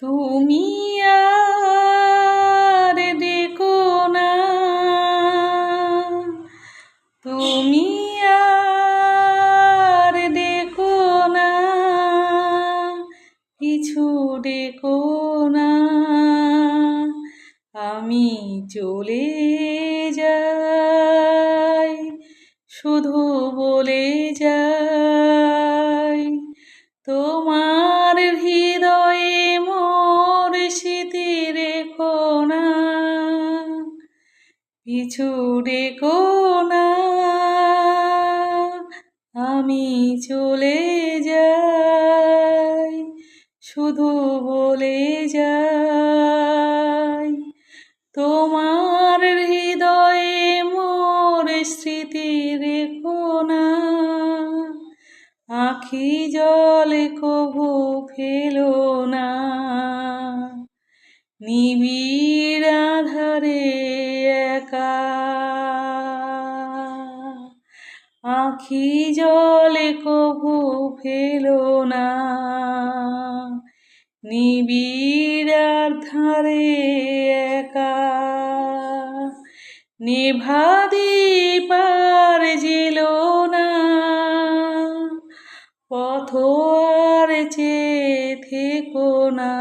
তুমি আর ডেকো না, তুমি আর ডেকো না, কিছু ডেকো না, আমি চলে যাই, শুধু বলে যাই তোমার হৃদয়ে মোর স্মৃতি রেখো না, পিছু ডেকো না, আমি চলে যাই, শুধু বলে যাই তোমার হৃদয়ে মোর স্মৃতি রেখো না, আখি জলে কভু ফেলো না, নিবিড় আঁধারে একা, আখি জলে কভু ফেলো না, নিবিড় আঁধারে একা, নিভা দীপ আর জেলো না, পথ আর চেয়ে থেকো না।